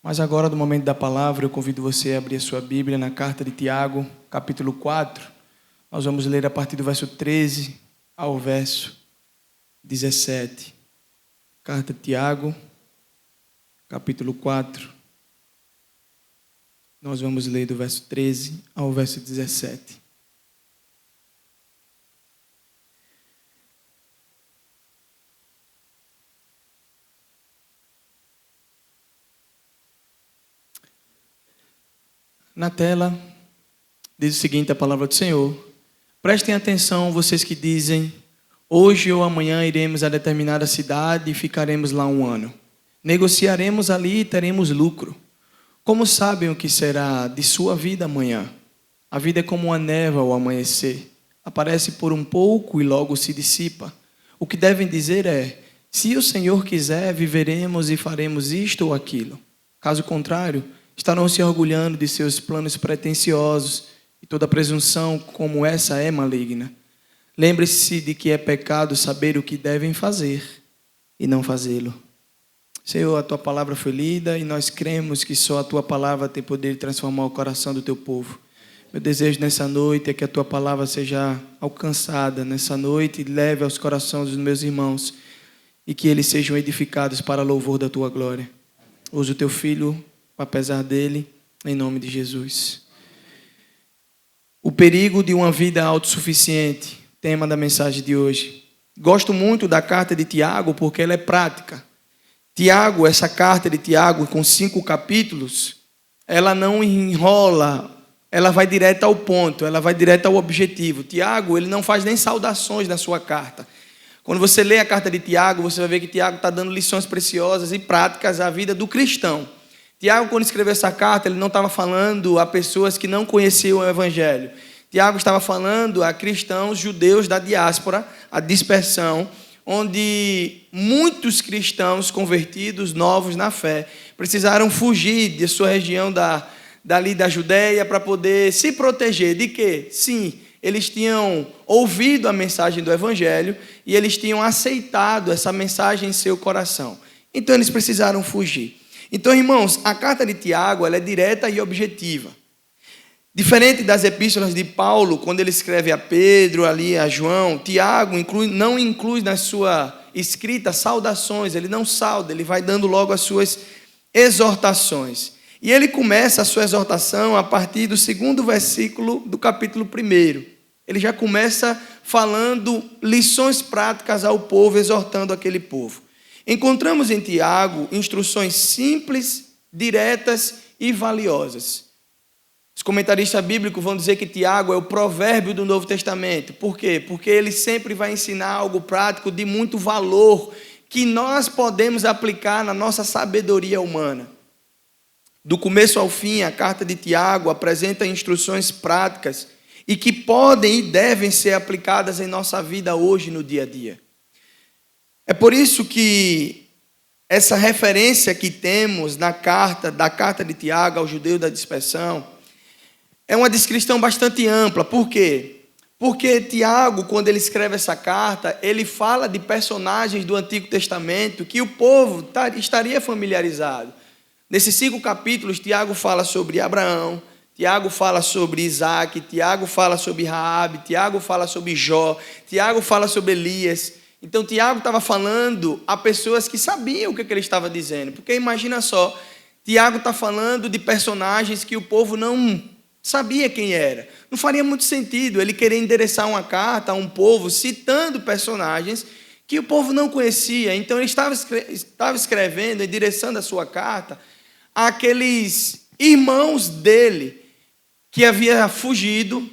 Mas agora, no momento da palavra, eu convido você a abrir a sua Bíblia na carta de Tiago, capítulo 4. Nós vamos ler a partir do verso 13 ao verso 17. Carta de Tiago, capítulo 4. Nós vamos ler do verso 13 ao verso 17. Na tela, diz o seguinte, a palavra do Senhor. Prestem atenção, vocês que dizem, hoje ou amanhã iremos a determinada cidade e ficaremos lá 1 ano. Negociaremos ali e teremos lucro. Como sabem o que será de sua vida amanhã? A vida é como uma névoa ao amanhecer. Aparece por um pouco e logo se dissipa. O que devem dizer é, se o Senhor quiser, viveremos e faremos isto ou aquilo. Caso contrário, estarão se orgulhando de seus planos pretensiosos e toda presunção como essa é maligna. Lembre-se de que é pecado saber o que devem fazer e não fazê-lo. Senhor, a Tua palavra foi lida e nós cremos que só a Tua palavra tem poder de transformar o coração do Teu povo. Meu desejo nessa noite é que a Tua palavra seja alcançada nessa noite e leve aos corações dos meus irmãos e que eles sejam edificados para louvor da Tua glória. Usa o Teu Filho, apesar dele, em nome de Jesus. O perigo de uma vida autossuficiente, tema da mensagem de hoje. Gosto muito da carta de Tiago porque ela é prática. Tiago, essa carta de Tiago com 5 capítulos, ela não enrola, ela vai direto ao ponto, ela vai direto ao objetivo. Tiago, ele não faz nem saudações na sua carta. Quando você lê a carta de Tiago, você vai ver que Tiago está dando lições preciosas e práticas à vida do cristão. Tiago, quando escreveu essa carta, ele não estava falando a pessoas que não conheciam o Evangelho. Tiago estava falando a cristãos judeus da diáspora, a dispersão, onde muitos cristãos convertidos, novos na fé, precisaram fugir de sua região dali da Judeia para poder se proteger. De quê? Sim, eles tinham ouvido a mensagem do Evangelho e eles tinham aceitado essa mensagem em seu coração. Então, eles precisaram fugir. Então, irmãos, a carta de Tiago ela é direta e objetiva. Diferente das epístolas de Paulo, quando ele escreve a Pedro, ali a João, Tiago não inclui na sua escrita saudações, ele não sauda, ele vai dando logo as suas exortações. E ele começa a sua exortação a partir do 2º versículo do capítulo 1. Ele já começa falando lições práticas ao povo, exortando aquele povo. Encontramos em Tiago instruções simples, diretas e valiosas. Os comentaristas bíblicos vão dizer que Tiago é o provérbio do Novo Testamento. Por quê? Porque ele sempre vai ensinar algo prático de muito valor que nós podemos aplicar na nossa sabedoria humana. Do começo ao fim, a carta de Tiago apresenta instruções práticas e que podem e devem ser aplicadas em nossa vida hoje, no dia a dia. É por isso que essa referência que temos da carta de Tiago ao judeu da dispersão é uma descrição bastante ampla. Por quê? Porque Tiago, quando ele escreve essa carta, ele fala de personagens do Antigo Testamento que o povo estaria familiarizado. Nesses 5 capítulos, Tiago fala sobre Abraão, Tiago fala sobre Isaac, Tiago fala sobre Raabe, Tiago fala sobre Jó, Tiago fala sobre Elias. Então, Tiago estava falando a pessoas que sabiam o que ele estava dizendo. Porque imagina só, Tiago está falando de personagens que o povo não sabia quem era. Não faria muito sentido ele querer endereçar uma carta a um povo citando personagens que o povo não conhecia. Então, ele estava escrevendo, endereçando a sua carta àqueles irmãos dele que havia fugido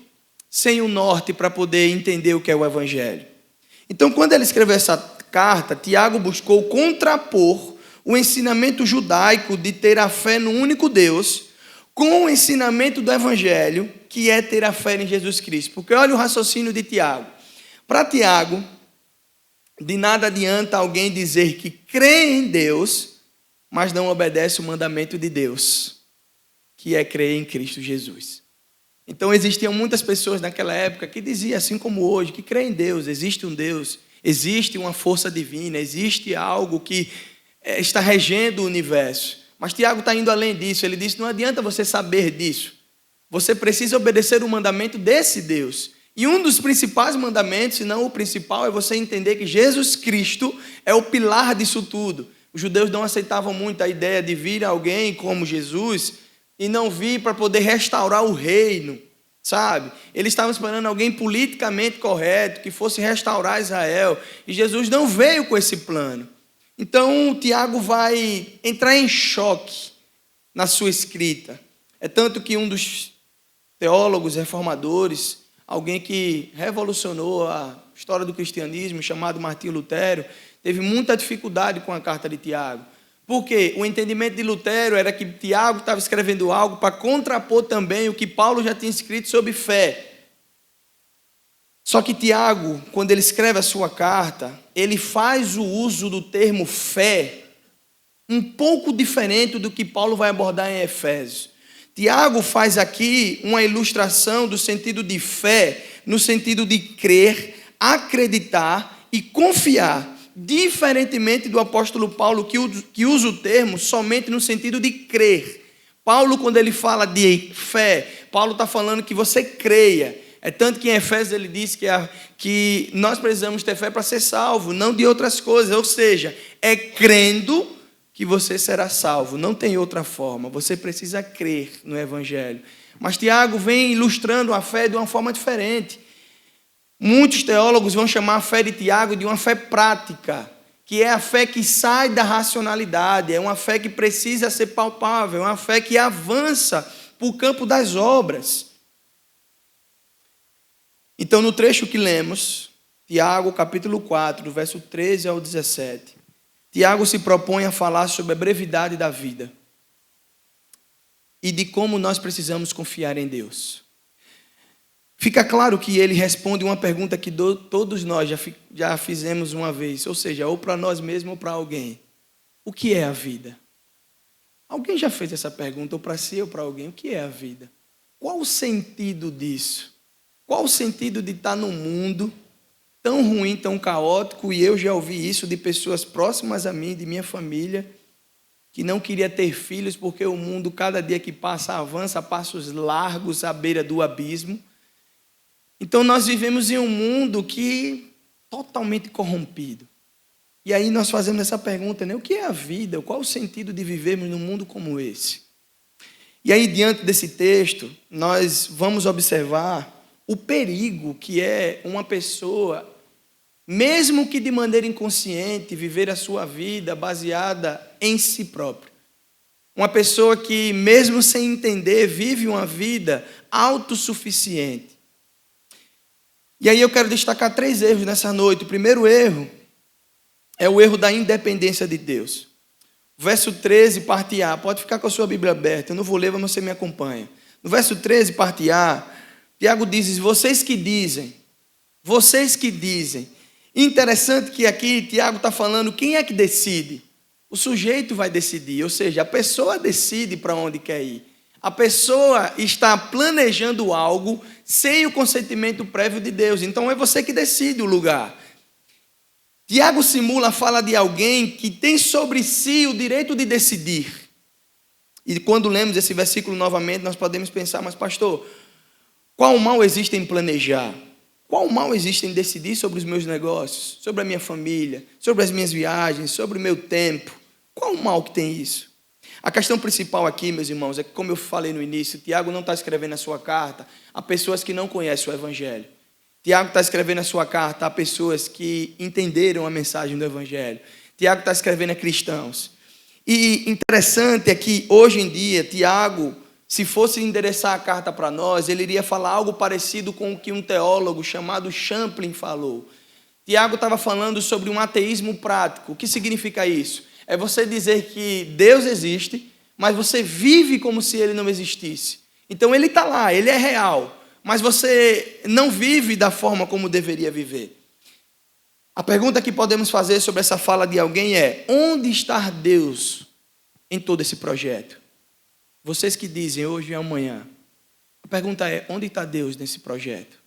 sem o norte para poder entender o que é o Evangelho. Então, quando ele escreveu essa carta, Tiago buscou contrapor o ensinamento judaico de ter a fé no único Deus com o ensinamento do Evangelho, que é ter a fé em Jesus Cristo. Porque olha o raciocínio de Tiago. Para Tiago, de nada adianta alguém dizer que crê em Deus, mas não obedece o mandamento de Deus, que é crer em Cristo Jesus. Então existiam muitas pessoas naquela época que diziam, assim como hoje, que crê em Deus, existe um Deus, existe uma força divina, existe algo que está regendo o universo. Mas Tiago está indo além disso. Ele diz: não adianta você saber disso. Você precisa obedecer o mandamento desse Deus. E um dos principais mandamentos, se não o principal, é você entender que Jesus Cristo é o pilar disso tudo. Os judeus não aceitavam muito a ideia de vir alguém como Jesus e não vir para poder restaurar o reino, sabe? Eles estavam esperando alguém politicamente correto, que fosse restaurar Israel. E Jesus não veio com esse plano. Então, Tiago vai entrar em choque na sua escrita. É tanto que um dos teólogos reformadores, alguém que revolucionou a história do cristianismo, chamado Martinho Lutero, teve muita dificuldade com a carta de Tiago. Porque o entendimento de Lutero era que Tiago estava escrevendo algo para contrapor também o que Paulo já tinha escrito sobre fé. Só que Tiago, quando ele escreve a sua carta, ele faz o uso do termo fé um pouco diferente do que Paulo vai abordar em Efésios. Tiago faz aqui uma ilustração do sentido de fé, no sentido de crer, acreditar e confiar, diferentemente do apóstolo Paulo, que usa o termo somente no sentido de crer. Paulo, quando ele fala de fé, Paulo está falando que você creia. É tanto que em Efésios ele diz que nós precisamos ter fé para ser salvo, não de outras coisas. Ou seja, é crendo que você será salvo. Não tem outra forma. Você precisa crer no Evangelho. Mas Tiago vem ilustrando a fé de uma forma diferente. Muitos teólogos vão chamar a fé de Tiago de uma fé prática, que é a fé que sai da racionalidade, é uma fé que precisa ser palpável, é uma fé que avança para o campo das obras. Então, no trecho que lemos, Tiago, capítulo 4, do verso 13 ao 17, Tiago se propõe a falar sobre a brevidade da vida e de como nós precisamos confiar em Deus. Fica claro que ele responde uma pergunta que todos nós já fizemos uma vez, ou seja, ou para nós mesmos ou para alguém. O que é a vida? Alguém já fez essa pergunta, ou para si ou para alguém, o que é a vida? Qual o sentido disso? Qual o sentido de estar num mundo tão ruim, tão caótico? E eu já ouvi isso de pessoas próximas a mim, de minha família, que não queria ter filhos porque o mundo, cada dia que passa, avança a passos largos à beira do abismo. Então nós vivemos em um mundo que totalmente corrompido. E aí nós fazemos essa pergunta, né? O que é a vida? Qual o sentido de vivermos num mundo como esse? E aí, diante desse texto, nós vamos observar o perigo que é uma pessoa, mesmo que de maneira inconsciente, viver a sua vida baseada em si próprio. Uma pessoa que, mesmo sem entender, vive uma vida autossuficiente. E aí eu quero destacar 3 erros nessa noite. O primeiro erro é o erro da independência de Deus. Verso 13, parte A. Pode ficar com a sua Bíblia aberta. Eu não vou ler, mas você me acompanha. No verso 13, parte A, Tiago diz: vocês que dizem. Interessante que aqui Tiago está falando quem é que decide. O sujeito vai decidir, ou seja, a pessoa decide para onde quer ir. A pessoa está planejando algo sem o consentimento prévio de Deus. Então é você que decide o lugar. Tiago simula a fala de alguém que tem sobre si o direito de decidir. E quando lemos esse versículo novamente, nós podemos pensar: mas pastor, qual mal existe em planejar? Qual mal existe em decidir sobre os meus negócios, sobre a minha família, sobre as minhas viagens, sobre o meu tempo? Qual mal que tem isso? A questão principal aqui, meus irmãos, é que, como eu falei no início, Tiago não está escrevendo a sua carta a pessoas que não conhecem o Evangelho. Tiago está escrevendo a sua carta a pessoas que entenderam a mensagem do Evangelho. Tiago está escrevendo a cristãos. E interessante é que, hoje em dia, Tiago, se fosse endereçar a carta para nós, ele iria falar algo parecido com o que um teólogo chamado Champlin falou. Tiago estava falando sobre um ateísmo prático. O que significa isso? É você dizer que Deus existe, mas você vive como se ele não existisse. Então ele está lá, ele é real, mas você não vive da forma como deveria viver. A pergunta que podemos fazer sobre essa fala de alguém é: onde está Deus em todo esse projeto? Vocês que dizem hoje e amanhã, a pergunta é: onde está Deus nesse projeto?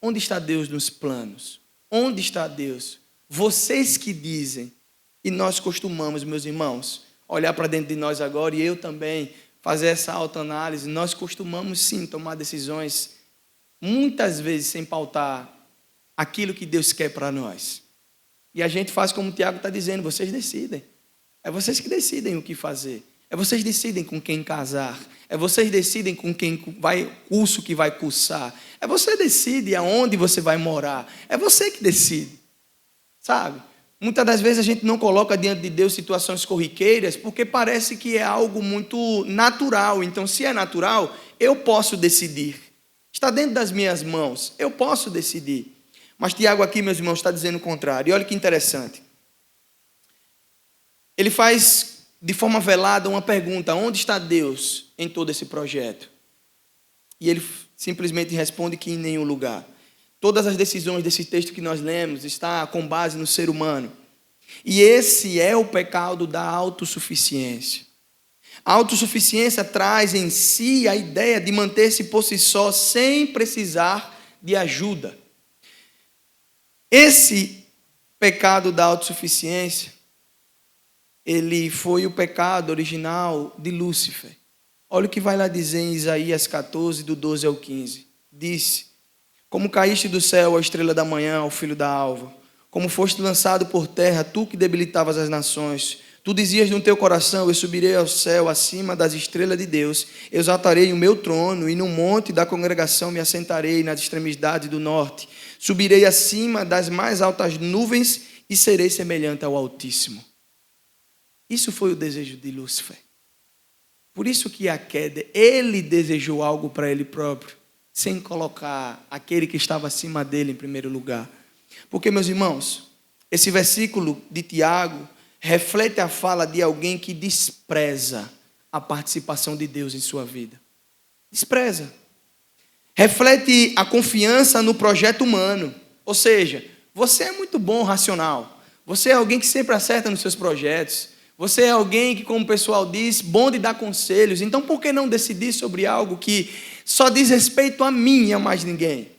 Onde está Deus nos planos? Onde está Deus? Vocês que dizem. E nós costumamos, meus irmãos, olhar para dentro de nós agora, e eu também, fazer essa autoanálise. Nós costumamos sim tomar decisões, muitas vezes sem pautar aquilo que Deus quer para nós. E a gente faz como o Tiago está dizendo, vocês decidem. É vocês que decidem o que fazer. É vocês decidem com quem casar. É vocês decidem com quem vai, curso que vai cursar. É você que decide aonde você vai morar. É você que decide. Sabe? Muitas das vezes a gente não coloca diante de Deus situações corriqueiras porque parece que é algo muito natural. Então, se é natural, eu posso decidir. Está dentro das minhas mãos. Eu posso decidir. Mas Tiago aqui, meus irmãos, está dizendo o contrário. E olha que interessante. Ele faz de forma velada uma pergunta: onde está Deus em todo esse projeto? E ele simplesmente responde que em nenhum lugar. Todas as decisões desse texto que nós lemos está com base no ser humano. E esse é o pecado da autossuficiência. A autossuficiência traz em si a ideia de manter-se por si só sem precisar de ajuda. Esse pecado da autossuficiência, ele foi o pecado original de Lúcifer. Olha o que vai lá dizer em Isaías 14, do 12 ao 15. Disse: como caíste do céu, a estrela da manhã, ao filho da alva, como foste lançado por terra, tu que debilitavas as nações, tu dizias no teu coração: eu subirei ao céu, acima das estrelas de Deus, exaltarei o meu trono, e no monte da congregação me assentarei, nas extremidades do norte, subirei acima das mais altas nuvens, e serei semelhante ao Altíssimo. Isso foi o desejo de Lúcifer. Por isso que a queda, ele desejou algo para ele próprio, sem colocar aquele que estava acima dele em primeiro lugar. Porque, meus irmãos, esse versículo de Tiago reflete a fala de alguém que despreza a participação de Deus em sua vida. Despreza. Reflete a confiança no projeto humano. Ou seja, você é muito bom racional. Você é alguém que sempre acerta nos seus projetos. Você é alguém que, como o pessoal diz, bom de dar conselhos. Então, por que não decidir sobre algo que só diz respeito a mim e a mais ninguém?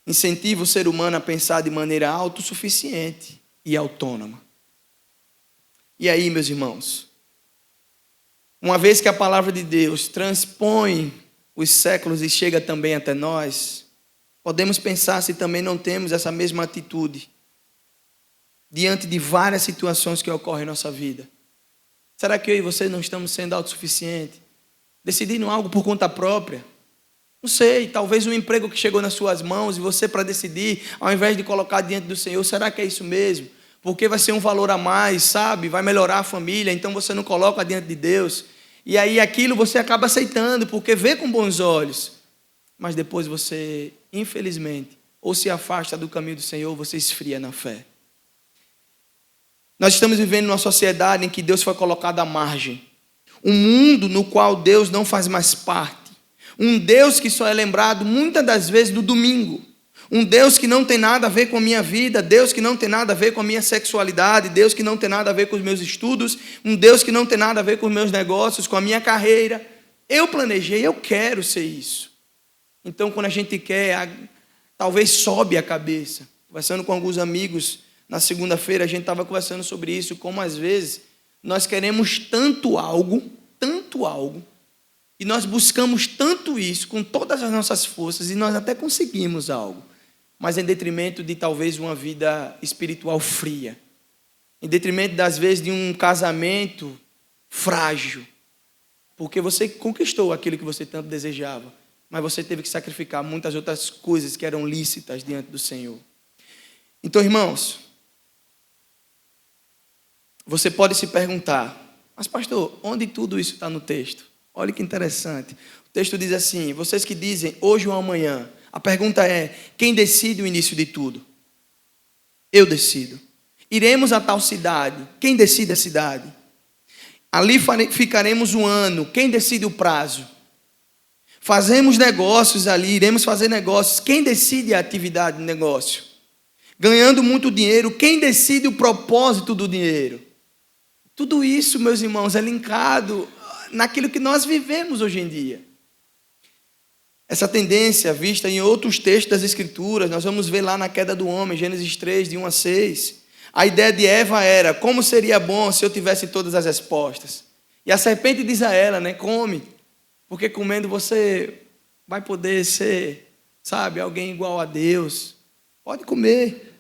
Incentiva o ser humano a pensar de maneira autossuficiente e autônoma. E aí, meus irmãos, uma vez que a palavra de Deus transpõe os séculos e chega também até nós, podemos pensar se também não temos essa mesma atitude diante de várias situações que ocorrem em nossa vida. Será que eu e você não estamos sendo autossuficientes? Decidindo algo por conta própria? Não sei, talvez um emprego que chegou nas suas mãos e você, para decidir, ao invés de colocar diante do Senhor, será que é isso mesmo? Porque vai ser um valor a mais, sabe? Vai melhorar a família, então você não coloca diante de Deus. E aí aquilo você acaba aceitando, porque vê com bons olhos. Mas depois você, infelizmente, ou se afasta do caminho do Senhor, você esfria na fé. Nós estamos vivendo numa sociedade em que Deus foi colocado à margem. Um mundo no qual Deus não faz mais parte. Um Deus que só é lembrado muitas das vezes no domingo. Um Deus que não tem nada a ver com a minha vida. Deus que não tem nada a ver com a minha sexualidade. Deus que não tem nada a ver com os meus estudos. Um Deus que não tem nada a ver com os meus negócios, com a minha carreira. Eu planejei, eu quero ser isso. Então, quando a gente quer, talvez sobe a cabeça. Conversando com alguns amigos, na segunda-feira a gente estava conversando sobre isso, como às vezes nós queremos tanto algo, e nós buscamos tanto isso com todas as nossas forças, e nós até conseguimos algo, mas em detrimento de talvez uma vida espiritual fria, em detrimento das vezes de um casamento frágil, porque você conquistou aquilo que você tanto desejava, mas você teve que sacrificar muitas outras coisas que eram lícitas diante do Senhor. Então, irmãos, você pode se perguntar: mas pastor, onde tudo isso está no texto? Olha que interessante. O texto diz assim: vocês que dizem hoje ou amanhã. A pergunta é: quem decide o início de tudo? Eu decido. Iremos a tal cidade. Quem decide a cidade? Ali ficaremos um ano. Quem decide o prazo? Fazemos negócios ali, iremos fazer negócios. Quem decide a atividade de negócio? Ganhando muito dinheiro. Quem decide o propósito do dinheiro? Tudo isso, meus irmãos, é linkado naquilo que nós vivemos hoje em dia. Essa tendência vista em outros textos das Escrituras, nós vamos ver lá na queda do homem, Gênesis 3, de 1 a 6. A ideia de Eva era: como seria bom se eu tivesse todas as respostas. E a serpente diz a ela, né? Come, porque comendo você vai poder ser, sabe, alguém igual a Deus. Pode comer.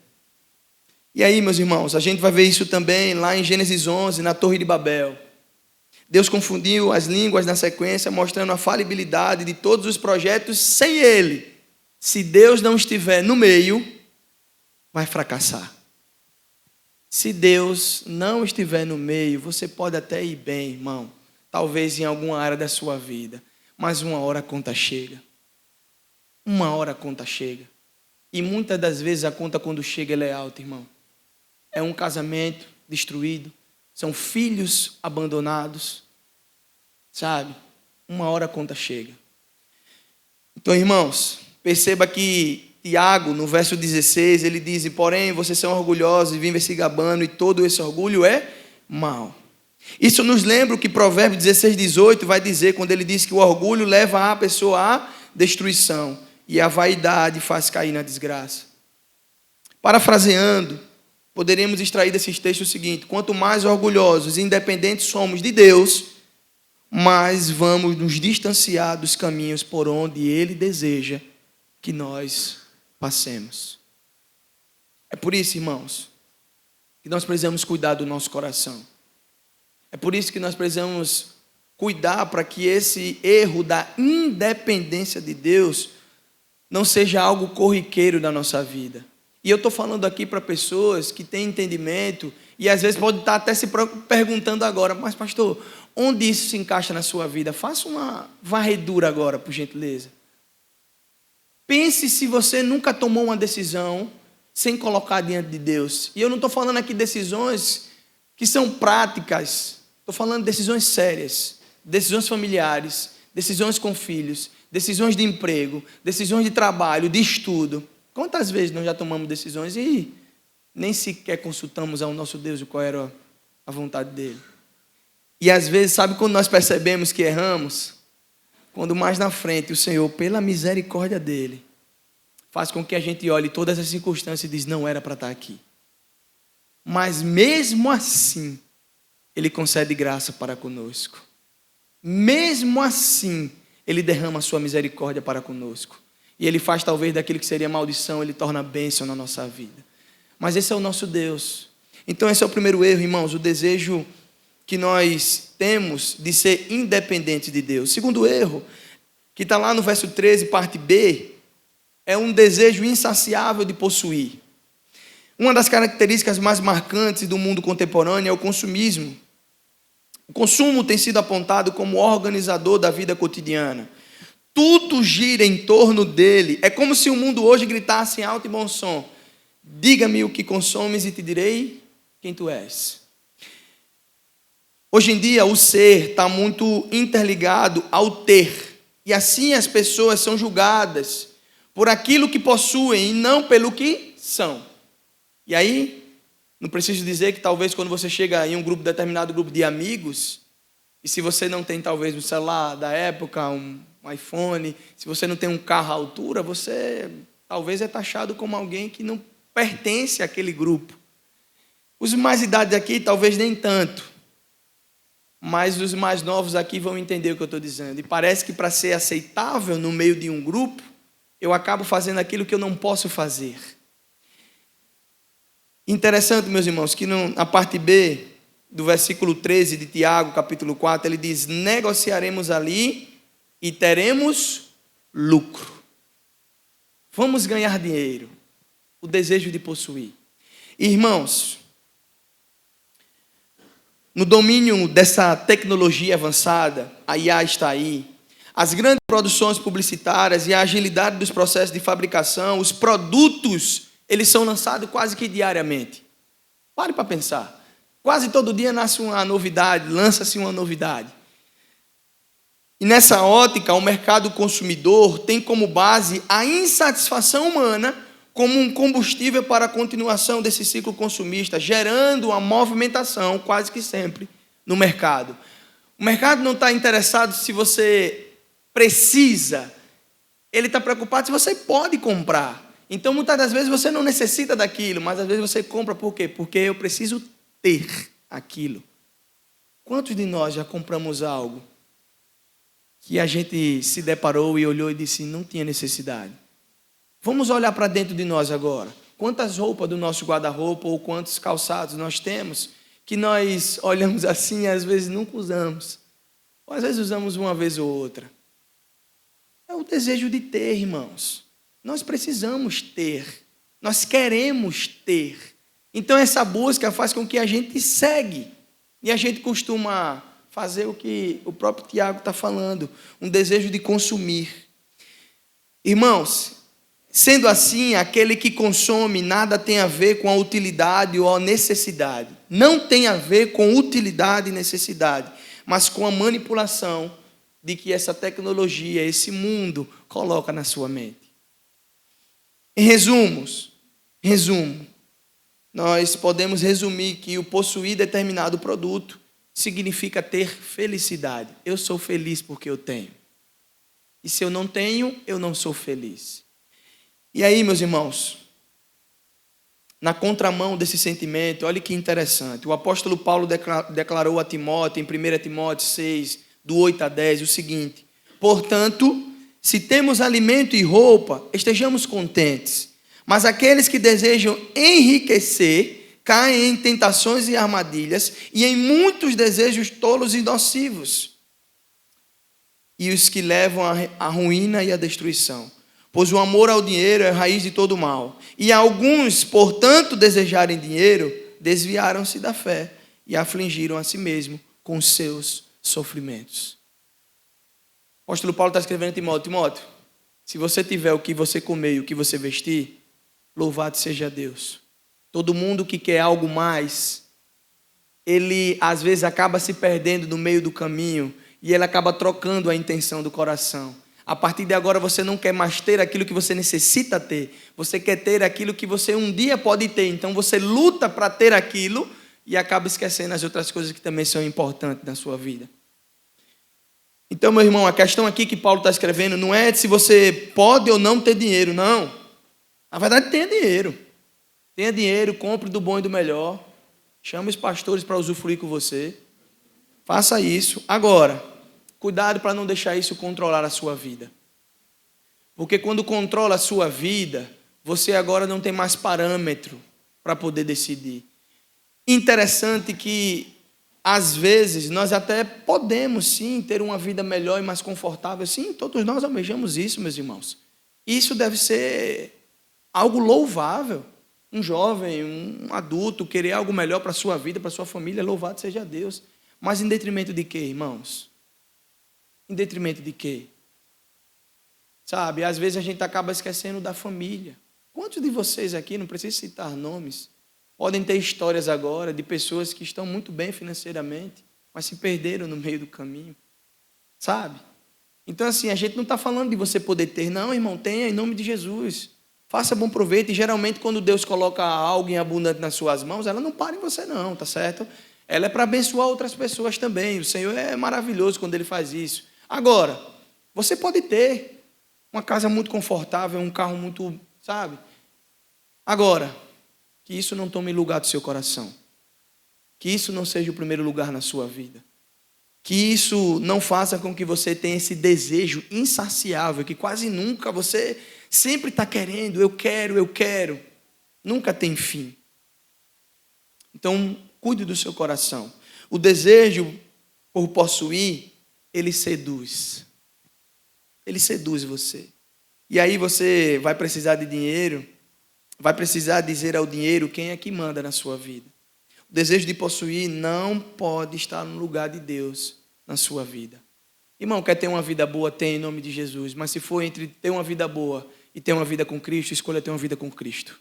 E aí, meus irmãos, a gente vai ver isso também lá em Gênesis 11, na Torre de Babel. Deus confundiu as línguas na sequência, mostrando a falibilidade de todos os projetos sem Ele. Se Deus não estiver no meio, vai fracassar. Se Deus não estiver no meio, você pode até ir bem, irmão. Talvez em alguma área da sua vida. Mas uma hora a conta chega. Uma hora a conta chega. E muitas das vezes a conta quando chega ela é alta, irmão. É um casamento destruído. São filhos abandonados. Sabe? Uma hora a conta chega. Então, irmãos, perceba que Tiago, no verso 16, ele diz: porém, vocês são orgulhosos e vivem se gabando, e todo esse orgulho é mal. Isso nos lembra o que Provérbios 16, 18 vai dizer, quando ele diz que o orgulho leva a pessoa à destruição e a vaidade faz cair na desgraça. Parafraseando, poderíamos extrair desses textos o seguinte: quanto mais orgulhosos e independentes somos de Deus, mais vamos nos distanciar dos caminhos por onde Ele deseja que nós passemos. É por isso, irmãos, que nós precisamos cuidar do nosso coração. É por isso que nós precisamos cuidar para que esse erro da independência de Deus não seja algo corriqueiro da nossa vida. E eu estou falando aqui para pessoas que têm entendimento e às vezes podem estar até se perguntando agora: mas pastor, onde isso se encaixa na sua vida? Faça uma varredura agora, por gentileza. Pense se você nunca tomou uma decisão sem colocar diante de Deus. E eu não estou falando aqui decisões que são práticas. Estou falando de decisões sérias, decisões familiares, decisões com filhos, decisões de emprego, decisões de trabalho, de estudo. Quantas vezes nós já tomamos decisões e nem sequer consultamos ao nosso Deus qual era a vontade dele? E às vezes, sabe quando nós percebemos que erramos? Quando mais na frente o Senhor, pela misericórdia dele, faz com que a gente olhe todas as circunstâncias e diz: não era para estar aqui. Mas mesmo assim, Ele concede graça para conosco. Mesmo assim, Ele derrama a sua misericórdia para conosco. E Ele faz talvez daquilo que seria maldição, Ele torna bênção na nossa vida. Mas esse é o nosso Deus. Então esse é o primeiro erro, irmãos, o desejo que nós temos de ser independente de Deus. Segundo erro, que está lá no verso 13, parte B, é um desejo insaciável de possuir. Uma das características mais marcantes do mundo contemporâneo é o consumismo. O consumo tem sido apontado como organizador da vida cotidiana. Tudo gira em torno dele. É como se o mundo hoje gritasse em alto e bom som: diga-me o que consomes e te direi quem tu és. Hoje em dia, o ser está muito interligado ao ter. E assim as pessoas são julgadas por aquilo que possuem e não pelo que são. E aí, não preciso dizer que talvez quando você chega em um grupo, determinado grupo de amigos, e se você não tem talvez um celular da época, um iPhone, se você não tem um carro à altura, você talvez é taxado como alguém que não pertence àquele grupo. Os mais idades aqui talvez nem tanto. Mas os mais novos aqui vão entender o que eu estou dizendo. E parece que para ser aceitável no meio de um grupo, eu acabo fazendo aquilo que eu não posso fazer. Interessante, meus irmãos, que na parte B do versículo 13 de Tiago, capítulo 4, ele diz: negociaremos ali e teremos lucro. Vamos ganhar dinheiro. O desejo de possuir. Irmãos, no domínio dessa tecnologia avançada, a IA está aí. As grandes produções publicitárias e a agilidade dos processos de fabricação, os produtos, eles são lançados quase que diariamente. Pare para pensar. Quase todo dia nasce uma novidade, lança-se uma novidade. E nessa ótica, o mercado consumidor tem como base a insatisfação humana como um combustível para a continuação desse ciclo consumista, gerando uma movimentação quase que sempre no mercado. O mercado não está interessado se você precisa, ele está preocupado se você pode comprar. Então, muitas das vezes você não necessita daquilo, mas às vezes você compra por quê? Porque eu preciso ter aquilo. Quantos de nós já compramos algo que a gente se deparou e olhou e disse, não tinha necessidade? Vamos olhar para dentro de nós agora. Quantas roupas do nosso guarda-roupa ou quantos calçados nós temos que nós olhamos assim e às vezes nunca usamos. Ou às vezes usamos uma vez ou outra. É o desejo de ter, irmãos. Nós precisamos ter. Nós queremos ter. Então essa busca faz com que a gente segue. E a gente costuma fazer o que o próprio Tiago está falando. Um desejo de consumir. Irmãos, sendo assim, aquele que consome nada tem a ver com a utilidade ou a necessidade. Não tem a ver com utilidade e necessidade, mas com a manipulação de que essa tecnologia, esse mundo, coloca na sua mente. Em resumo, nós podemos resumir que o possuir determinado produto significa ter felicidade. Eu sou feliz porque eu tenho. E se eu não tenho, eu não sou feliz. E aí, meus irmãos, na contramão desse sentimento, olha que interessante. O apóstolo Paulo declarou a Timóteo, em 1 Timóteo 6, do 8 a 10, o seguinte: portanto, se temos alimento e roupa, estejamos contentes. Mas aqueles que desejam enriquecer, caem em tentações e armadilhas, e em muitos desejos tolos e nocivos, e os que levam à ruína e à destruição. Pois o amor ao dinheiro é a raiz de todo mal. E alguns, por tanto desejarem dinheiro, desviaram-se da fé e afligiram a si mesmo com seus sofrimentos. O apóstolo Paulo está escrevendo a Timóteo: Timóteo, se você tiver o que você comer e o que você vestir, louvado seja Deus. Todo mundo que quer algo mais, ele às vezes acaba se perdendo no meio do caminho e ele acaba trocando a intenção do coração. A partir de agora você não quer mais ter aquilo que você necessita ter. Você quer ter aquilo que você um dia pode ter. Então você luta para ter aquilo e acaba esquecendo as outras coisas que também são importantes na sua vida. Então, meu irmão, a questão aqui que Paulo está escrevendo não é se você pode ou não ter dinheiro, não. Na verdade, tenha dinheiro. Tenha dinheiro, compre do bom e do melhor. Chame os pastores para usufruir com você. Faça isso. Agora, cuidado para não deixar isso controlar a sua vida. Porque quando controla a sua vida, você agora não tem mais parâmetro para poder decidir. Interessante que, às vezes, nós até podemos, sim, ter uma vida melhor e mais confortável. Sim, todos nós almejamos isso, meus irmãos. Isso deve ser algo louvável. Um jovem, um adulto, querer algo melhor para a sua vida, para a sua família, louvado seja Deus. Mas em detrimento de quê, irmãos? Em detrimento de quê? Sabe, às vezes a gente acaba esquecendo da família. Quantos de vocês aqui, não preciso citar nomes, podem ter histórias agora de pessoas que estão muito bem financeiramente, mas se perderam no meio do caminho? Sabe? Então assim, a gente não está falando de você poder ter. Não, irmão, tenha em nome de Jesus. Faça bom proveito. E geralmente quando Deus coloca algo em abundante nas suas mãos, ela não para em você não, tá certo? Ela é para abençoar outras pessoas também. O Senhor é maravilhoso quando Ele faz isso. Agora, você pode ter uma casa muito confortável, um carro muito, sabe? Agora, que isso não tome lugar do seu coração. Que isso não seja o primeiro lugar na sua vida. Que isso não faça com que você tenha esse desejo insaciável, que quase nunca você sempre está querendo, eu quero. Nunca tem fim. Então, cuide do seu coração. O desejo por possuir, ele seduz. Ele seduz você. E aí você vai precisar de dinheiro, vai precisar dizer ao dinheiro quem é que manda na sua vida. O desejo de possuir não pode estar no lugar de Deus na sua vida. Irmão, quer ter uma vida boa? Tem, em nome de Jesus. Mas se for entre ter uma vida boa e ter uma vida com Cristo, escolha ter uma vida com Cristo.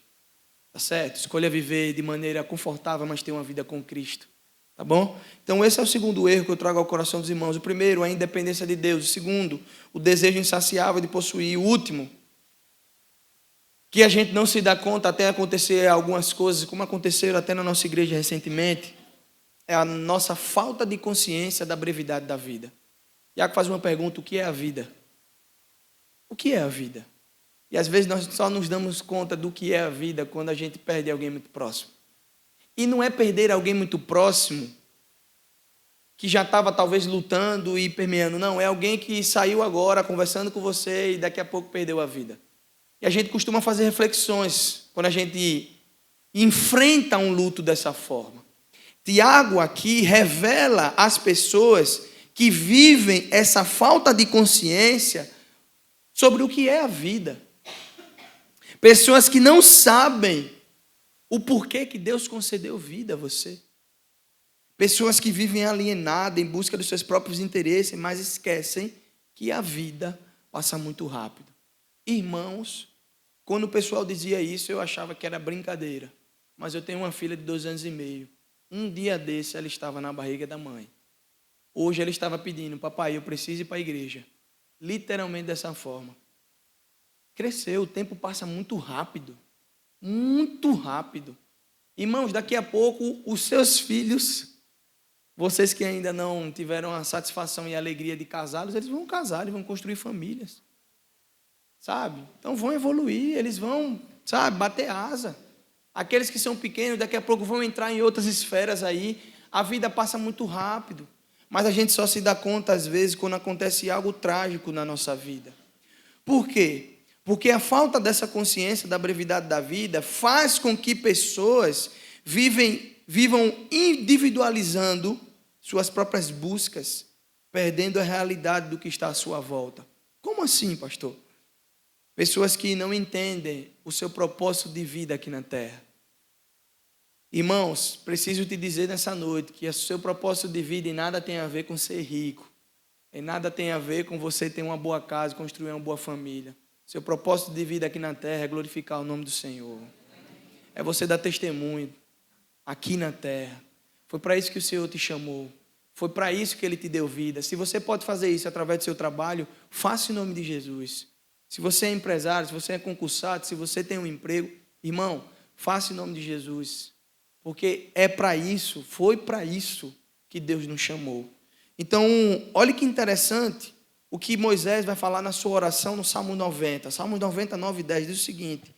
Tá certo? Escolha viver de maneira confortável, mas ter uma vida com Cristo. Tá bom? Então esse é o segundo erro que eu trago ao coração dos irmãos. O primeiro, a independência de Deus. O segundo, o desejo insaciável de possuir. O último, que a gente não se dá conta até acontecer algumas coisas, como aconteceram até na nossa igreja recentemente, é a nossa falta de consciência da brevidade da vida. Iago faz uma pergunta: o que é a vida? O que é a vida? E às vezes nós só nos damos conta do que é a vida quando a gente perde alguém muito próximo. E não é perder alguém muito próximo que já estava talvez lutando e permeando. Não, é alguém que saiu agora conversando com você e daqui a pouco perdeu a vida. E a gente costuma fazer reflexões quando a gente enfrenta um luto dessa forma. Tiago aqui revela às pessoas que vivem essa falta de consciência sobre o que é a vida. Pessoas que não sabem o porquê que Deus concedeu vida a você. Pessoas que vivem alienadas em busca dos seus próprios interesses, mas esquecem que a vida passa muito rápido. Irmãos, quando o pessoal dizia isso, eu achava que era brincadeira. Mas eu tenho uma filha de 2 anos e meio. Um dia desse, ela estava na barriga da mãe. Hoje ela estava pedindo, papai, eu preciso ir para a igreja. Literalmente dessa forma. Cresceu, o tempo passa muito rápido. Muito rápido. Irmãos, daqui a pouco, os seus filhos, vocês que ainda não tiveram a satisfação e a alegria de casá-los, eles vão casar, eles vão construir famílias. Sabe? Então vão evoluir, eles vão, sabe, bater asa. Aqueles que são pequenos, daqui a pouco vão entrar em outras esferas aí. A vida passa muito rápido. Mas a gente só se dá conta, às vezes, quando acontece algo trágico na nossa vida. Por quê? Porque a falta dessa consciência da brevidade da vida faz com que pessoas vivam individualizando suas próprias buscas, perdendo a realidade do que está à sua volta. Como assim, pastor? Pessoas que não entendem o seu propósito de vida aqui na terra. Irmãos, preciso te dizer nessa noite que o seu propósito de vida em nada tem a ver com ser rico. Em nada tem a ver com você ter uma boa casa, construir uma boa família. Seu propósito de vida aqui na terra é glorificar o nome do Senhor. É você dar testemunho aqui na terra. Foi para isso que o Senhor te chamou. Foi para isso que Ele te deu vida. Se você pode fazer isso através do seu trabalho, faça em nome de Jesus. Se você é empresário, se você é concursado, se você tem um emprego, irmão, faça em nome de Jesus. Porque é para isso, foi para isso que Deus nos chamou. Então, olha que interessante o que Moisés vai falar na sua oração no Salmo 90. Salmo 90, 9 e 10 diz o seguinte: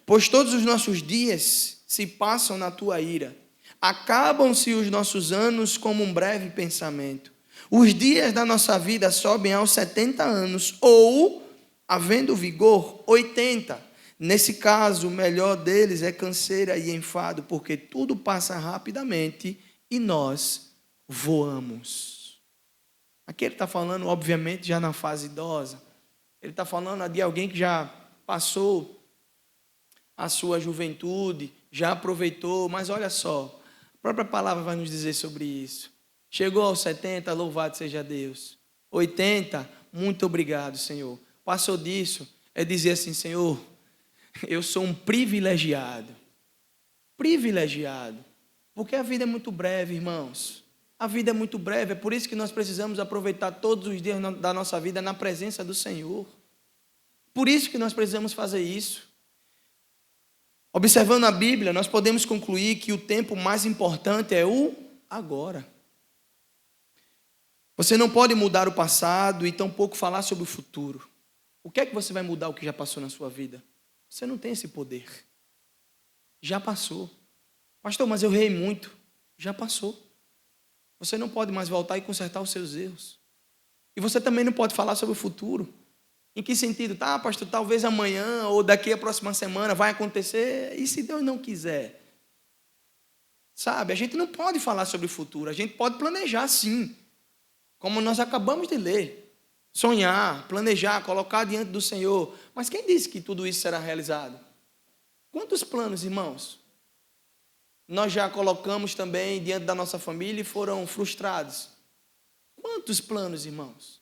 pois todos os nossos dias se passam na tua ira. Acabam-se os nossos anos como um breve pensamento. Os dias da nossa vida sobem aos 70 anos, ou, havendo vigor, 80. Nesse caso, o melhor deles é canseira e enfado, porque tudo passa rapidamente e nós voamos. Aqui ele está falando, obviamente, já na fase idosa. Ele está falando de alguém que já passou a sua juventude, já aproveitou, mas olha só, a própria palavra vai nos dizer sobre isso. Chegou aos 70, louvado seja Deus. 80, muito obrigado, Senhor. Passou disso, é dizer assim, Senhor, eu sou um privilegiado. Privilegiado. Porque a vida é muito breve, irmãos. A vida é muito breve, é por isso que nós precisamos aproveitar todos os dias da nossa vida na presença do Senhor. Por isso que nós precisamos fazer isso. Observando a Bíblia, nós podemos concluir que o tempo mais importante é o agora. Você não pode mudar o passado e tampouco falar sobre o futuro. O que é que você vai mudar o que já passou na sua vida? Você não tem esse poder. Já passou. Pastor, mas eu errei muito. Já passou. Você não pode mais voltar e consertar os seus erros. E você também não pode falar sobre o futuro. Em que sentido? Tá, pastor, talvez amanhã ou daqui a próxima semana vai acontecer. E se Deus não quiser? Sabe, a gente não pode falar sobre o futuro. A gente pode planejar, sim. Como nós acabamos de ler. Sonhar, planejar, colocar diante do Senhor. Mas quem disse que tudo isso será realizado? Quantos planos, irmãos, nós já colocamos também diante da nossa família e foram frustrados? Quantos planos, irmãos?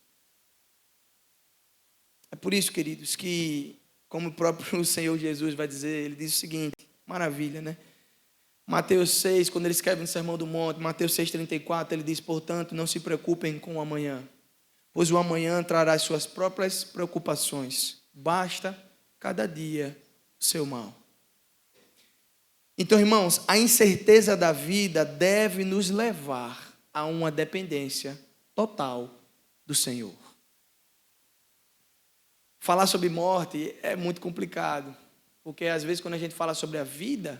É por isso, queridos, que, como o próprio Senhor Jesus vai dizer, ele diz o seguinte, maravilha, né? Mateus 6, quando ele escreve no Sermão do Monte, Mateus 6,34, ele diz, portanto, não se preocupem com o amanhã, pois o amanhã trará as suas próprias preocupações. Basta cada dia o seu mal. Então, irmãos, a incerteza da vida deve nos levar a uma dependência total do Senhor. Falar sobre morte é muito complicado, porque às vezes quando a gente fala sobre a vida,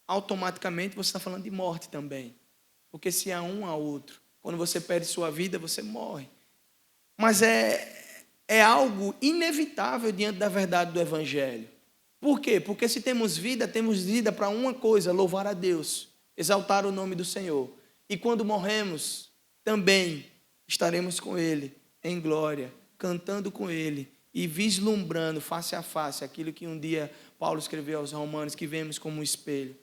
automaticamente você está falando de morte também. Porque se há um, há outro. Quando você perde sua vida, você morre. Mas é algo inevitável diante da verdade do Evangelho. Por quê? Porque se temos vida para uma coisa, louvar a Deus, exaltar o nome do Senhor. E quando morremos, também estaremos com Ele em glória, cantando com Ele e vislumbrando face a face aquilo que um dia Paulo escreveu aos Romanos, que vemos como um espelho.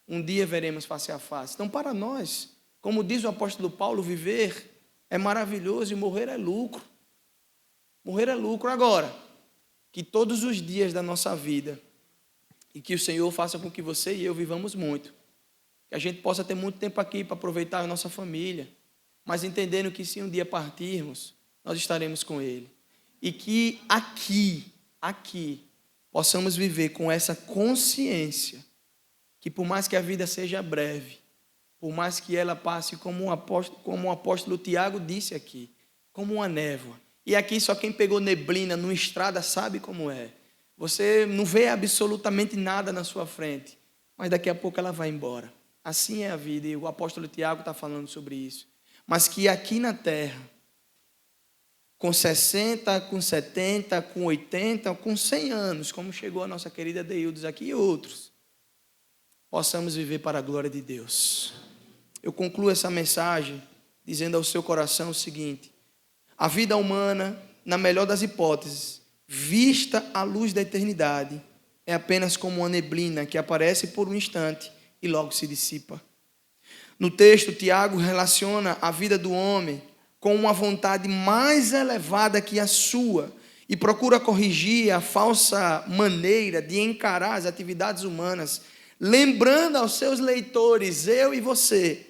Um dia veremos face a face. Então, para nós, como diz o apóstolo Paulo, viver é maravilhoso e morrer é lucro. Morrer é lucro. Agora, que todos os dias da nossa vida, e que o Senhor faça com que você e eu vivamos muito, que a gente possa ter muito tempo aqui para aproveitar a nossa família, mas entendendo que se um dia partirmos, nós estaremos com Ele. E que aqui, possamos viver com essa consciência, que por mais que a vida seja breve, por mais que ela passe como o apóstolo Tiago disse aqui, como uma névoa. E aqui só quem pegou neblina numa estrada sabe como é. Você não vê absolutamente nada na sua frente, mas daqui a pouco ela vai embora. Assim é a vida, e o apóstolo Tiago está falando sobre isso. Mas que aqui na terra, com 60, com 70, com 80, com 100 anos, como chegou a nossa querida Deildes aqui e outros, possamos viver para a glória de Deus. Eu concluo essa mensagem dizendo ao seu coração o seguinte: a vida humana, na melhor das hipóteses, vista à luz da eternidade, é apenas como uma neblina que aparece por um instante e logo se dissipa. No texto, Tiago relaciona a vida do homem com uma vontade mais elevada que a sua e procura corrigir a falsa maneira de encarar as atividades humanas, lembrando aos seus leitores, eu e você,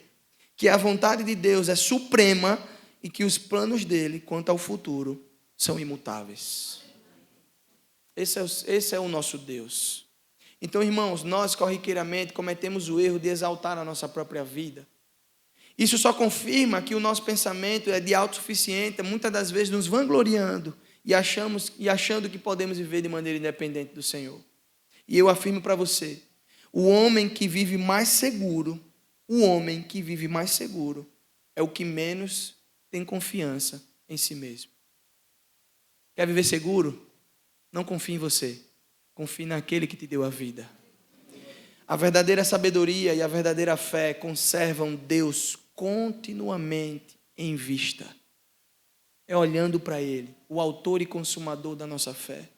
que a vontade de Deus é suprema e que os planos dele quanto ao futuro são imutáveis. Esse é o nosso Deus. Então, irmãos, nós corriqueiramente cometemos o erro de exaltar a nossa própria vida. Isso só confirma que o nosso pensamento é de autossuficiente, muitas das vezes nos vangloriando e achando que podemos viver de maneira independente do Senhor. E eu afirmo para você, o homem que vive mais seguro é o que menos tem confiança em si mesmo. Quer viver seguro? Não confie em você. Confie naquele que te deu a vida. A verdadeira sabedoria e a verdadeira fé conservam Deus continuamente em vista. É olhando para Ele, o autor e consumador da nossa fé.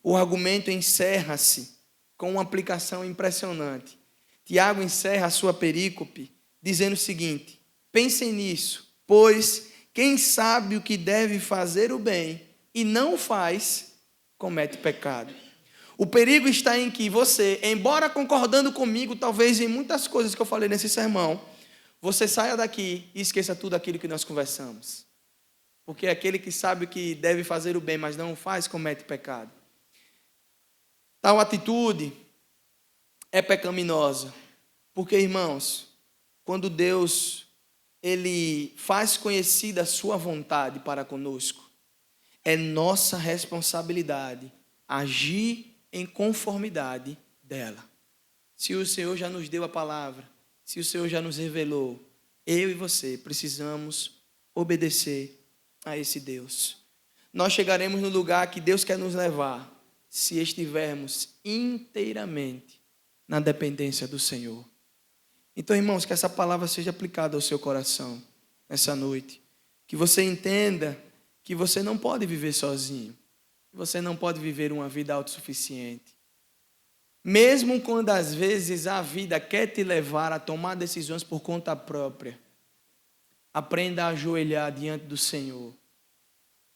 O argumento encerra-se com uma aplicação impressionante. Tiago encerra a sua perícope dizendo o seguinte: pensem nisso, pois quem sabe o que deve fazer o bem e não o faz, comete pecado. O perigo está em que você, embora concordando comigo, talvez em muitas coisas que eu falei nesse sermão, você saia daqui e esqueça tudo aquilo que nós conversamos. Porque aquele que sabe o que deve fazer o bem, mas não o faz, comete pecado. Tal atitude é pecaminosa. Porque, irmãos, quando Deus ele faz conhecida a sua vontade para conosco, é nossa responsabilidade agir em conformidade dela. Se o Senhor já nos deu a palavra, se o Senhor já nos revelou, eu e você precisamos obedecer a esse Deus. Nós chegaremos no lugar que Deus quer nos levar, se estivermos inteiramente na dependência do Senhor. Então, irmãos, que essa palavra seja aplicada ao seu coração nessa noite. Que você entenda que você não pode viver sozinho. Que você não pode viver uma vida autossuficiente. Mesmo quando às vezes a vida quer te levar a tomar decisões por conta própria. Aprenda a ajoelhar diante do Senhor.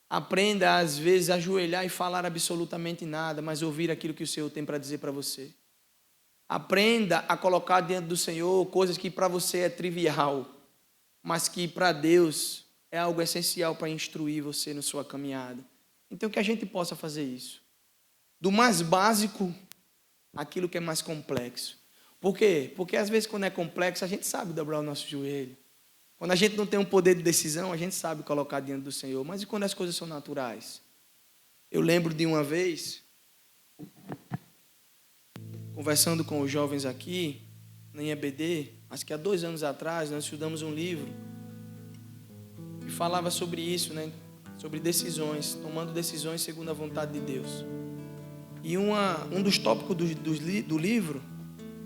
Aprenda às vezes a ajoelhar e falar absolutamente nada, mas ouvir aquilo que o Senhor tem para dizer para você. Aprenda a colocar diante do Senhor coisas que para você é trivial, mas que para Deus é algo essencial para instruir você na sua caminhada. Então que a gente possa fazer isso. Do mais básico, aquilo que é mais complexo. Por quê? Porque às vezes quando é complexo, a gente sabe dobrar o nosso joelho. Quando a gente não tem um poder de decisão, a gente sabe colocar diante do Senhor. Mas e quando as coisas são naturais? Eu lembro de uma vez, conversando com os jovens aqui, na EBD, acho que há 2 anos atrás, nós estudamos um livro que falava sobre isso, né? Sobre decisões, tomando decisões segundo a vontade de Deus. E um dos tópicos do livro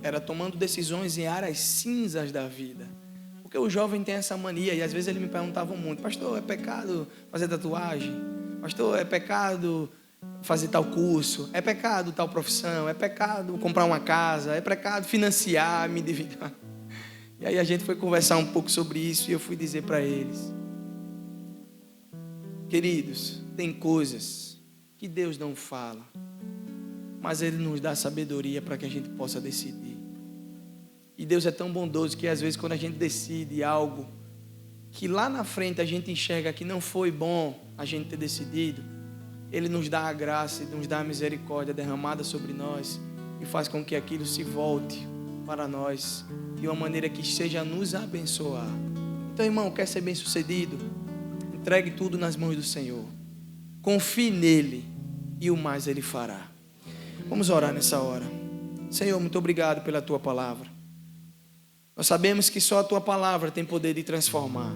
era tomando decisões em áreas cinzas da vida. Porque o jovem tem essa mania, e às vezes ele me perguntava muito: pastor, é pecado fazer tatuagem? Pastor, é pecado fazer tal curso? É pecado tal profissão? É pecado comprar uma casa? É pecado financiar, me endividar? E aí a gente foi conversar um pouco sobre isso e eu fui dizer para eles: queridos, tem coisas que Deus não fala, mas Ele nos dá sabedoria para que a gente possa decidir. E Deus é tão bondoso que às vezes quando a gente decide algo que lá na frente a gente enxerga que não foi bom a gente ter decidido, Ele nos dá a graça e nos dá a misericórdia derramada sobre nós e faz com que aquilo se volte para nós de uma maneira que seja nos abençoar. Então, irmão, quer ser bem sucedido? Entregue tudo nas mãos do Senhor. Confie nele e o mais Ele fará. Vamos orar nessa hora. Senhor, muito obrigado pela Tua palavra. Nós sabemos que só a Tua palavra tem poder de transformar.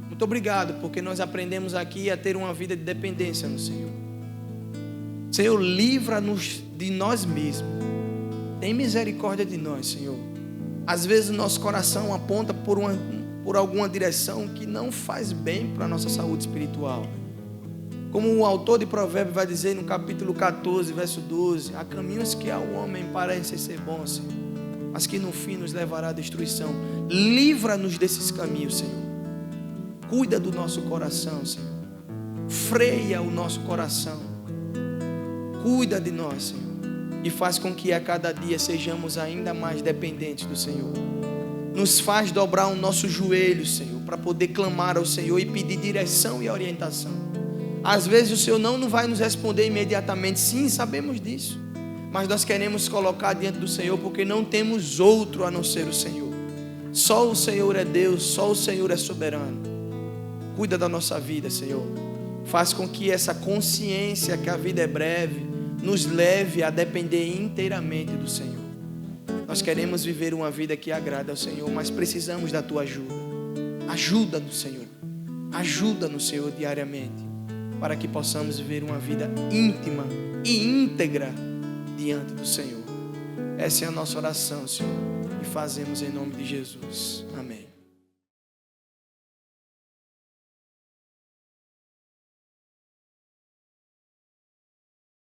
Muito obrigado porque nós aprendemos aqui a ter uma vida de dependência no Senhor. Senhor, livra-nos de nós mesmos. Tem misericórdia de nós, Senhor. Às vezes o nosso coração aponta por alguma direção que não faz bem para a nossa saúde espiritual. Como o autor de Provérbios vai dizer no capítulo 14, verso 12: há caminhos que ao homem parecem ser bons, Senhor, mas que no fim nos levará à destruição. Livra-nos desses caminhos, Senhor. Cuida do nosso coração, Senhor. Freia o nosso coração. Cuida de nós, Senhor. E faz com que a cada dia sejamos ainda mais dependentes do Senhor. Nos faz dobrar o nosso joelho, Senhor, para poder clamar ao Senhor e pedir direção e orientação. Às vezes o Senhor não vai nos responder imediatamente. Sim, sabemos disso. Mas nós queremos colocar diante do Senhor porque não temos outro a não ser o Senhor. Só o Senhor é Deus, só o Senhor é soberano. Cuida da nossa vida, Senhor. Faz com que essa consciência que a vida é breve nos leve a depender inteiramente do Senhor. Nós queremos viver uma vida que agrada ao Senhor, mas precisamos da Tua ajuda. Ajuda do Senhor. Ajuda-nos, Senhor, diariamente, para que possamos viver uma vida íntima e íntegra diante do Senhor. Essa é a nossa oração, Senhor, e fazemos em nome de Jesus. Amém.